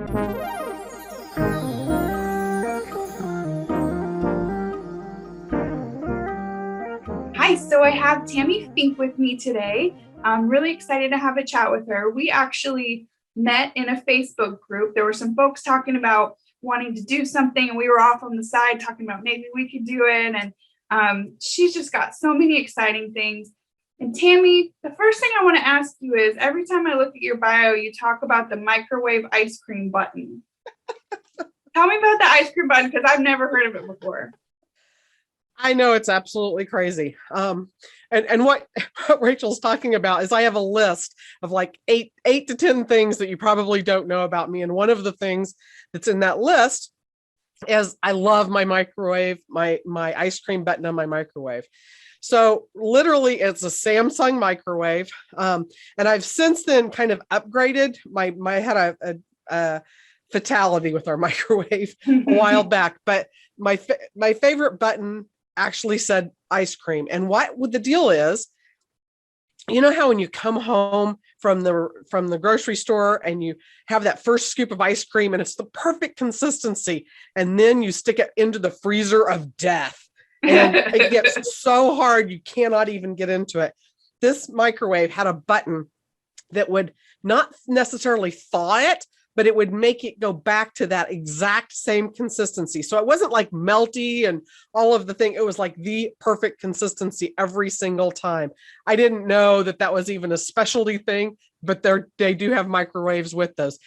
Hi, so I have Tammy Fink with me today. I'm really excited to have a chat with her. We actually met in a Facebook group. There were some folks talking about wanting to do something, and we were off on the side talking about maybe we could do it. And she's just got so many exciting things. And Tammy, the first thing I want to ask you is every time I look at your bio, you talk about the microwave ice cream button. Tell me about the ice cream button because I've never heard of it before. I know it's absolutely crazy. And what Rachel's talking about is I have a list of like eight to 10 things that you probably don't know about me. And one of the things that's in that list is I love my microwave, my ice cream button on my microwave. So literally it's a Samsung microwave. And I've since then kind of upgraded my had a fatality with our microwave a while back, but my favorite button actually said ice cream. And what the deal is, you know how when you come home from the grocery store and you have that first scoop of ice cream and it's the perfect consistency, and then you stick it into the freezer of death and it gets so hard you cannot even get into it. This microwave had a button that would not necessarily thaw it, but it would make it go back to that exact same consistency. So it wasn't like melty and all of the thing. It was like the perfect consistency every single time. I didn't know that was even a specialty thing, but they do have microwaves with those.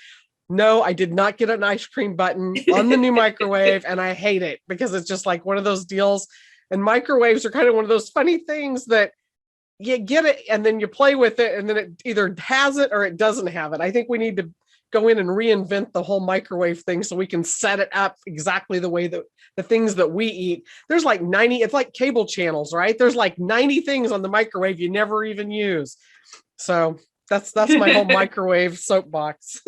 No, I did not get an ice cream button on the new microwave, and I hate it because it's just like one of those deals. And microwaves are kind of one of those funny things that you get it and then you play with it and then it either has it or it doesn't have it. I think we need to go in and reinvent the whole microwave thing so we can set it up exactly the way that the things that we eat. There's like 90, it's like cable channels, right? There's like 90 things on the microwave you never even use. So that's my whole microwave soapbox.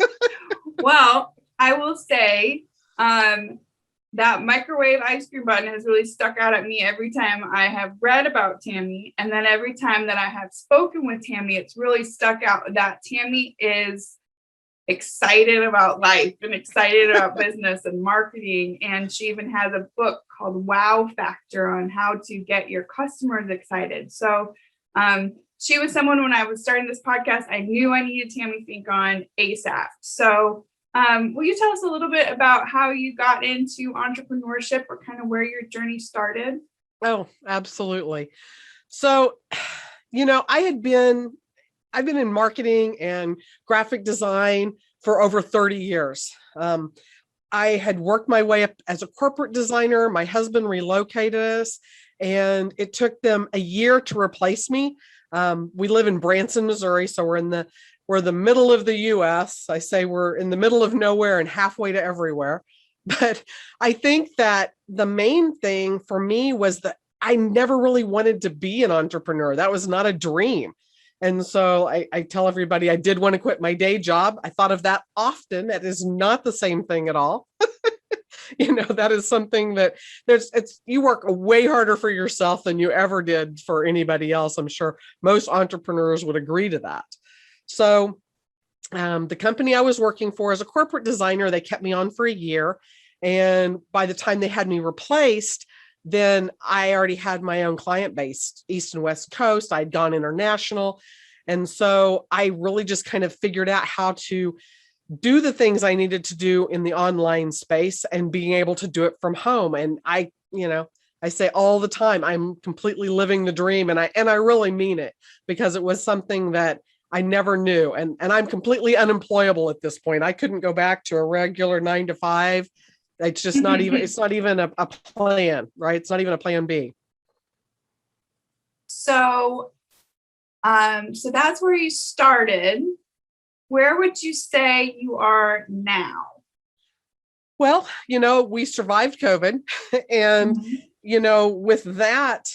Well, I will say that microwave ice cream button has really stuck out at me every time I have read about Tammy. And then every time that I have spoken with Tammy, it's really stuck out that Tammy is excited about life and excited about business and marketing. And she even has a book called Wow Factor on how to get your customers excited. So she was someone when I was starting this podcast, I knew I needed Tammy Fink on ASAP. So will you tell us a little bit about how you got into entrepreneurship or kind of where your journey started? Oh, absolutely. So, I've been in marketing and graphic design for over 30 years. I had worked my way up as a corporate designer. My husband relocated us, and it took them a year to replace me. We live in Branson, Missouri, so we're the middle of the US. I say we're in the middle of nowhere and halfway to everywhere. But I think that the main thing for me was that I never really wanted to be an entrepreneur. That was not a dream. And so I tell everybody I did want to quit my day job. I thought of that often. That is not the same thing at all. That is something that you work way harder for yourself than you ever did for anybody else. I'm sure most entrepreneurs would agree to that. So the company I was working for as a corporate designer, they kept me on for a year. And by the time they had me replaced, then I already had my own client base, East and West Coast. I'd gone international. And so I really just kind of figured out how to do the things I needed to do in the online space and being able to do it from home. And I say all the time, I'm completely living the dream. And I really mean it, because it was something that I never knew. And I'm completely unemployable at this point. I couldn't go back to a regular 9 to 5. It's just not even, it's not even a plan, right? It's not even a plan B. So that's where you started. Where would you say you are now? Well, we survived COVID and, with that,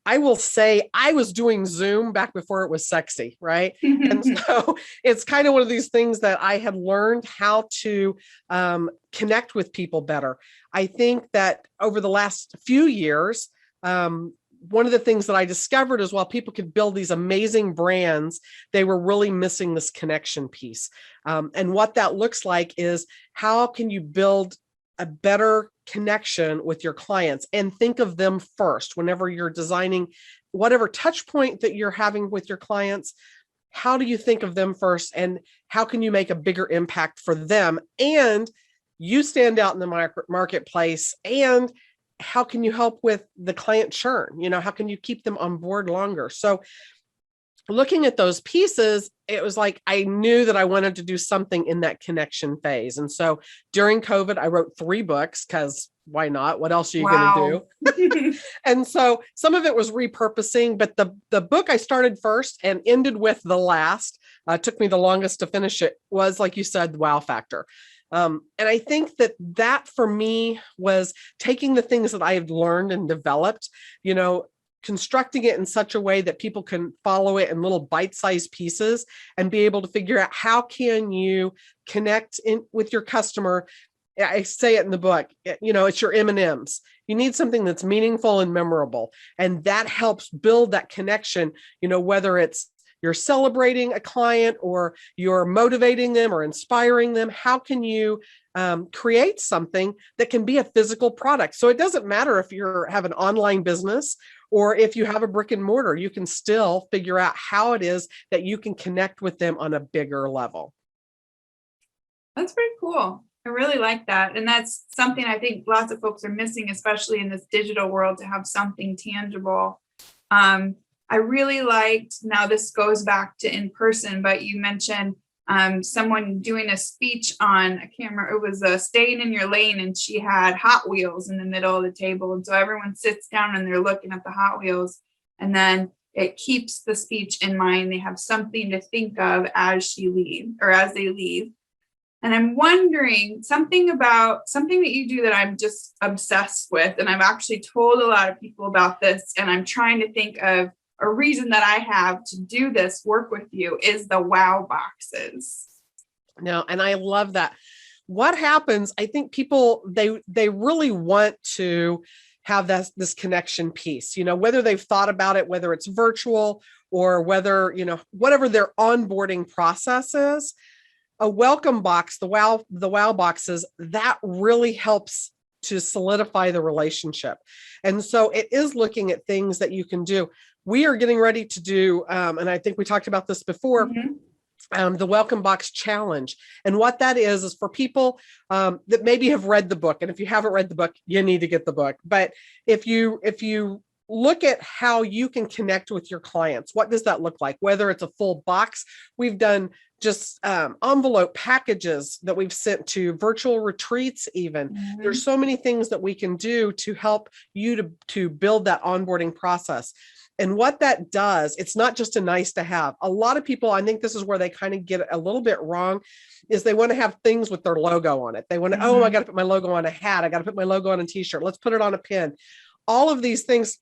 I will say I was doing Zoom back before it was sexy, right? And so it's kind of one of these things that I had learned how to connect with people better. I think that over the last few years, one of the things that I discovered is while people could build these amazing brands, they were really missing this connection piece. And what that looks like is, how can you build a better connection with your clients and think of them first whenever you're designing whatever touch point that you're having with your clients? How do you think of them first, and how can you make a bigger impact for them and you stand out in the marketplace? And how can you help with the client churn? How can you keep them on board longer? So looking at those pieces, it was like I knew that I wanted to do something in that connection phase. And so during COVID, I wrote 3 books, because why not? What else are you going to do? And so some of it was repurposing, but the book I started first and ended with the last, took me the longest to finish it, was, like you said, the wow factor. And I think that for me was taking the things that I had learned and developed, constructing it in such a way that people can follow it in little bite-sized pieces and be able to figure out how can you connect in with your customer. I say it in the book, it's your M&Ms. You need something that's meaningful and memorable. And that helps build that connection, whether it's you're celebrating a client or you're motivating them or inspiring them. How can you create something that can be a physical product? So it doesn't matter if you have an online business or if you have a brick and mortar, you can still figure out how it is that you can connect with them on a bigger level. That's pretty cool. I really like that. And that's something I think lots of folks are missing, especially in this digital world, to have something tangible. I really liked, now this goes back to in person, but you mentioned someone doing a speech on a camera. It was staying in your lane, and she had Hot Wheels in the middle of the table. And so everyone sits down and they're looking at the Hot Wheels, and then it keeps the speech in mind. They have something to think of as they leave. And I'm wondering something that you do that I'm just obsessed with. And I've actually told a lot of people about this, and I'm trying to think of a reason that I have to do this work with you, is the wow boxes. No, and I love that. What happens, I think people, they really want to have this connection piece, whether they've thought about it, whether it's virtual or whether, whatever their onboarding process is. A welcome box, the wow boxes, that really helps to solidify the relationship. And so it is looking at things that you can do. We are getting ready to do, and I think we talked about this before, the Welcome Box Challenge. And what that is for people that maybe have read the book. And if you haven't read the book, you need to get the book. But if you look at how you can connect with your clients, what does that look like? Whether it's a full box, we've done just envelope packages that we've sent to virtual retreats even. There's so many things that we can do to help you to build that onboarding process. And what that does, it's not just a nice to have. A lot of people, I think this is where they kind of get a little bit wrong, is they want to have things with their logo on it. They want to, I got to put my logo on a hat. I got to put my logo on a t-shirt. Let's put it on a pin. All of these things.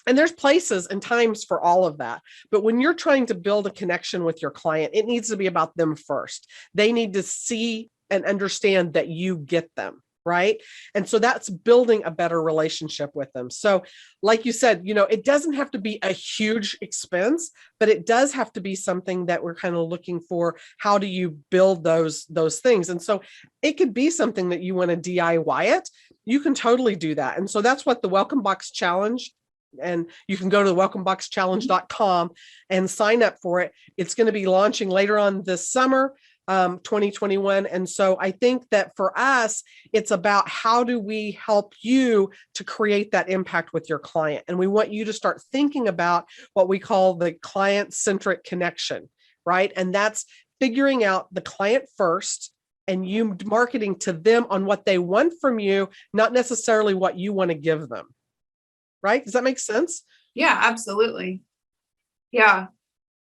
And there's places and times for all of that. But when you're trying to build a connection with your client, it needs to be about them first. They need to see and understand that you get them, right? And so that's building a better relationship with them. So like you said, it doesn't have to be a huge expense, but it does have to be something that we're kind of looking for. How do you build those things? And so it could be something that you want to DIY it. You can totally do that. And so that's what the Welcome Box Challenge, and you can go to the welcomeboxchallenge.com and sign up for it. It's going to be launching later on this summer, 2021. And so I think that for us, it's about how do we help you to create that impact with your client? And we want you to start thinking about what we call the client-centric connection, right? And that's figuring out the client first and you marketing to them on what they want from you, not necessarily what you want to give them. Right? Does that make sense? Yeah, absolutely. Yeah.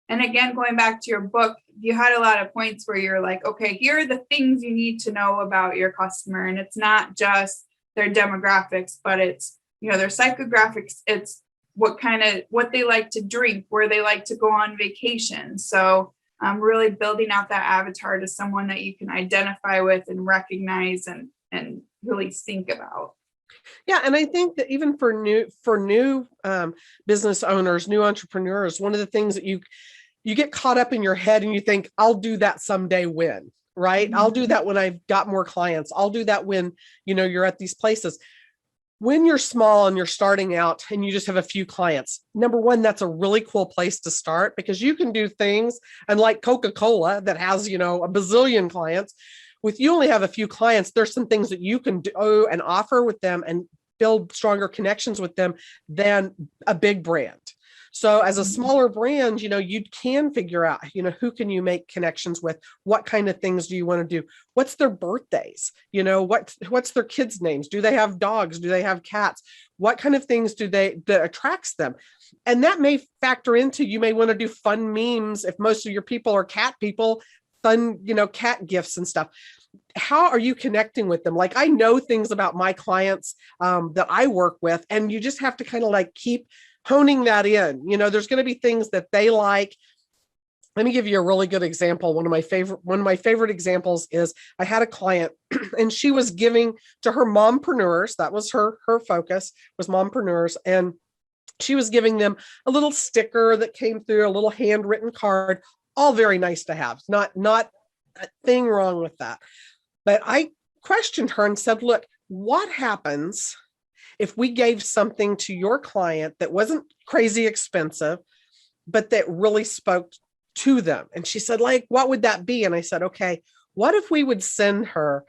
And again, going back to your book, you had a lot of points where you're like, okay, here are the things you need to know about your customer. And it's not just their demographics, but it's, their psychographics. It's what they like to drink, where they like to go on vacation. So really building out that avatar to someone that you can identify with and recognize and really think about. Yeah, and I think that even for new business owners, new entrepreneurs, one of the things that you get caught up in your head and you think, I'll do that someday when, right? I'll do Mhm. that when I've got more clients. I'll do that when, you're at these places. When you're small and you're starting out and you just have a few clients, number one, that's a really cool place to start because you can do things, unlike Coca-Cola that has, a bazillion clients. With you only have a few clients, there's some things that you can do and offer with them and build stronger connections with them than a big brand. So as a smaller brand, you can figure out, who can you make connections with? What kind of things do you want to do? What's their birthdays? What's their kids' names? Do they have dogs? Do they have cats? What kind of things that attracts them? And that may factor into, you may want to do fun memes if most of your people are cat people, fun, cat gifts and stuff. How are you connecting with them? Like, I know things about my clients that I work with, and you just have to kind of like keep honing that in. There's going to be things that they like. Let me give you a really good example. One of my favorite examples is I had a client and she was giving to her mompreneurs. That was her focus, was mompreneurs. And she was giving them a little sticker that came through, a little handwritten card, all very nice to have. Not a thing wrong with that. But I questioned her and said, look, what happens if we gave something to your client that wasn't crazy expensive, but that really spoke to them? And she said, like, what would that be? And I said, okay, what if we would send her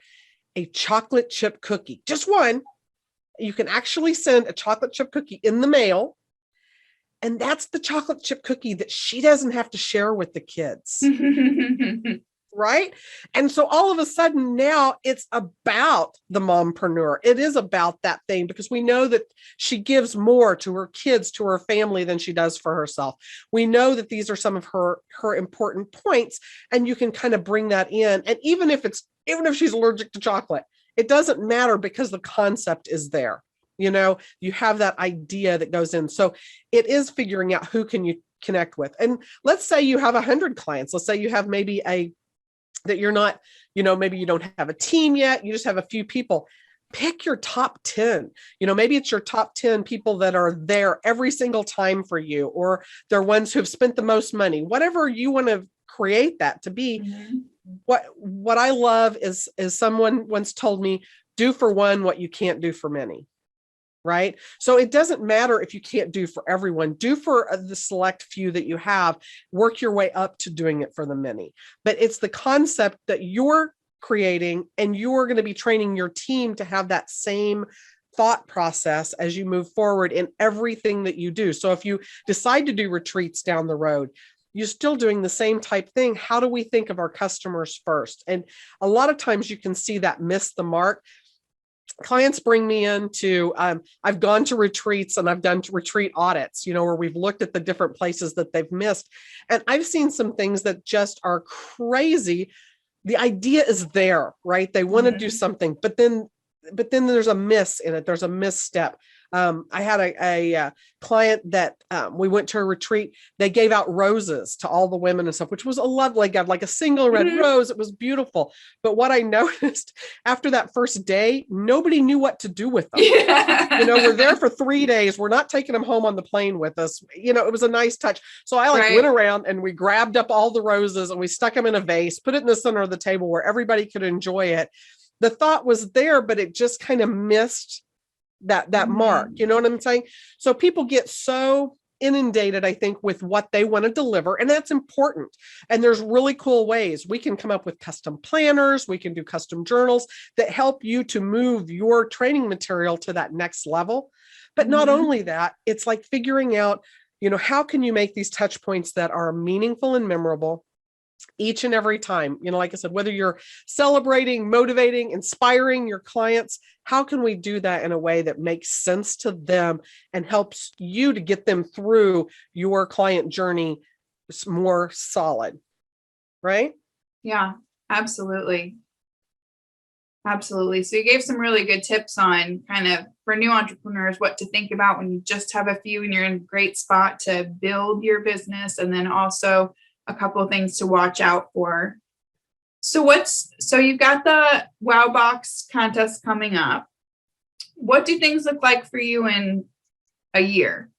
a chocolate chip cookie? Just one. You can actually send a chocolate chip cookie in the mail. And that's the chocolate chip cookie that she doesn't have to share with the kids. Right. And so all of a sudden now it's about the mompreneur. It is about that thing because we know that she gives more to her kids, to her family than she does for herself. We know that these are some of her important points, and you can kind of bring that in. And even if she's allergic to chocolate, it doesn't matter because the concept is there. You have that idea that goes in. So it is figuring out who can you connect with. And let's say you have 100 clients. Let's say you have maybe that you're not, maybe you don't have a team yet. You just have a few people. Pick your top 10. Maybe it's your top 10 people that are there every single time for you, or they're ones who have spent the most money, whatever you want to create that to be. Mhm. What I love is someone once told me, do for one what you can't do for many. Right. So it doesn't matter if you can't do for everyone, do for the select few that you have, work your way up to doing it for the many. But it's the concept that you're creating, and you're going to be training your team to have that same thought process as you move forward in everything that you do. So if you decide to do retreats down the road, you're still doing the same type thing. How do we think of our customers first? And a lot of times you can see that miss the mark. Clients bring me into, I've gone to retreats and I've done retreat audits, where we've looked at the different places that they've missed. And I've seen some things that just are crazy. The idea is there, right? They want to do something, but then there's a miss in it. There's a misstep. I had a client that we went to a retreat. They gave out roses to all the women and stuff, which was a lovely gift, like a single red rose. It was beautiful. But what I noticed after that first day, nobody knew what to do with them. We're there for 3 days. We're not taking them home on the plane with us. It was a nice touch. So I went around and we grabbed up all the roses and we stuck them in a vase, put it in the center of the table where everybody could enjoy it. The thought was there, but it just kind of missed that mark. You know what I'm saying? So people get so inundated, I think, with what they want to deliver, and that's important. And there's really cool ways we can come up with custom planners. We can do custom journals that help you to move your training material to that next level. But not only that, it's like figuring out, how can you make these touch points that are meaningful and memorable each and every time? Like I said, whether you're celebrating, motivating, inspiring your clients, how can we do that in a way that makes sense to them and helps you to get them through your client journey more solid, right? Yeah, absolutely. Absolutely. So you gave some really good tips on kind of for new entrepreneurs, what to think about when you just have a few and you're in a great spot to build your business, and then also a couple of things to watch out for. So you've got the Wow Box contest coming up. what do things look like for you in a year?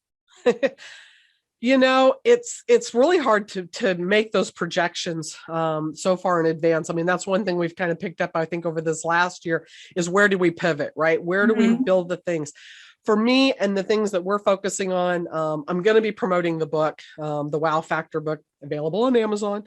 It's really hard to make those projections so far in advance. I mean, that's one thing we've kind of picked up, I think, over this last year is where do we pivot, right? Where do we build the things? For me and the things that we're focusing on, I'm going to be promoting the book, the Wow Factor book, available on Amazon.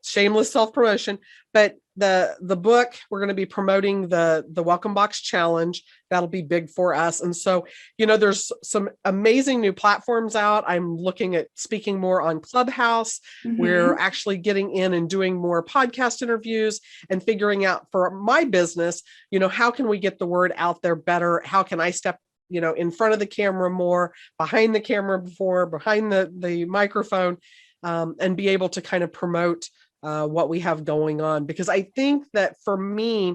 Shameless self-promotion, but the book, we're going to be promoting the Welcome Box Challenge. That'll be big for us. And so, there's some amazing new platforms out. I'm looking at speaking more on Clubhouse. We're actually getting in and doing more podcast interviews and figuring out for my business, how can we get the word out there better? How can I step in front of the camera more, behind the camera behind the microphone, and be able to kind of promote what we have going on. Because I think that for me,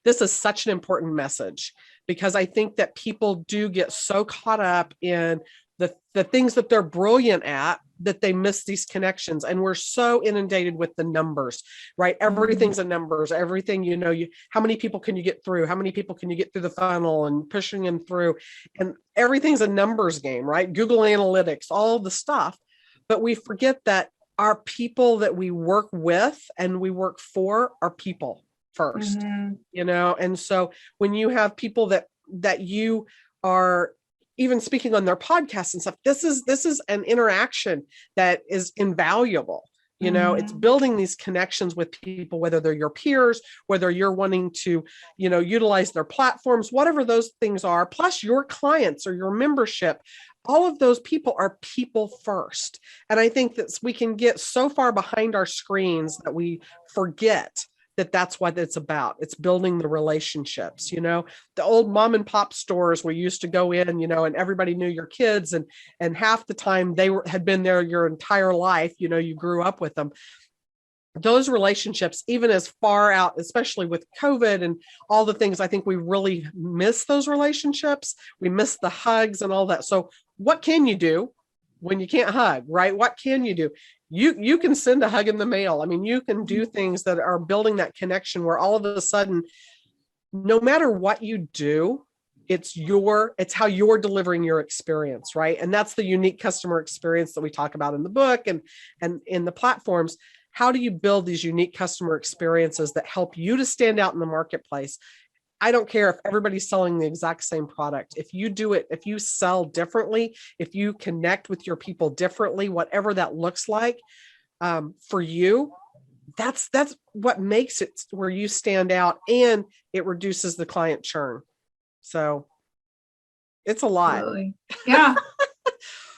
this is such an important message, because I think that people do get so caught up in the things that they're brilliant at that they miss these connections. And we're so inundated with the numbers, right? Everything's a numbers, everything, how many people can you get through? How many people can you get through the funnel and pushing them through? And everything's a numbers game, right? Google Analytics, all the stuff. But we forget that our people that we work with and we work for are people first, and so when you have people that you are even speaking on their podcasts and stuff, this is an interaction that is invaluable. It's building these connections with people, whether they're your peers, whether you're wanting to, utilize their platforms, whatever those things are, plus your clients or your membership. All of those people are people first. And I think that we can get so far behind our screens that we forget that that's what it's about. It's building the relationships. The old mom and pop stores where you used to go in, and everybody knew your kids, and half the time had been there your entire life. You grew up with them. Those relationships, even as far out, especially with COVID and all the things, I think we really miss those relationships. We miss the hugs and all that. So what can you do when you can't hug, right? What can you do? You can send a hug in the mail. I mean, you can do things that are building that connection where all of a sudden, no matter what you do, it's how you're delivering your experience, right? And that's the unique customer experience that we talk about in the book and in the platforms. How do you build these unique customer experiences that help you to stand out in the marketplace? I don't care if everybody's selling the exact same product. If you do it, if you sell differently, if you connect with your people differently, whatever that looks like for you, that's what makes it where you stand out, and it reduces the client churn. So it's a lot. Absolutely. Yeah.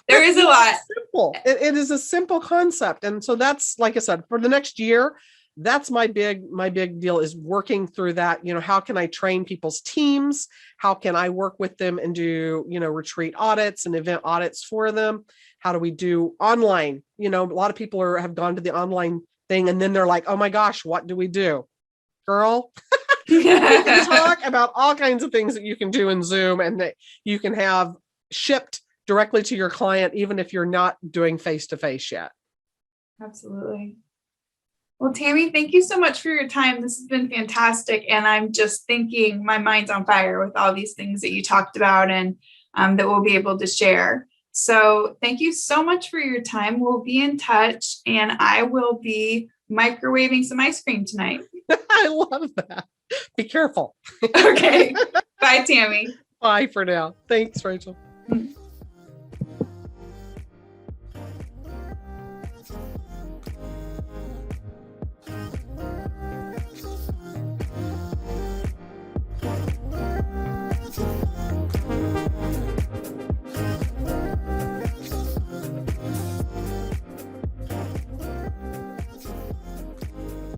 There is a lot. Simple. It is a simple concept. And so that's, like I said, for the next year, that's my big deal is working through that. How can I train people's teams? How can I work with them and do, retreat audits and event audits for them? How do we do online? A lot of people have gone to the online thing and then they're like, oh my gosh, what do we do? Girl, we can talk about all kinds of things that you can do in Zoom and that you can have shipped directly to your client, even if you're not doing face-to-face yet. Absolutely. Well, Tammy, thank you so much for your time. This has been fantastic. And I'm just thinking my mind's on fire with all these things that you talked about and that we'll be able to share. So thank you so much for your time. We'll be in touch, and I will be microwaving some ice cream tonight. I love that. Be careful. Okay. Bye, Tammy. Bye for now. Thanks, Rachel.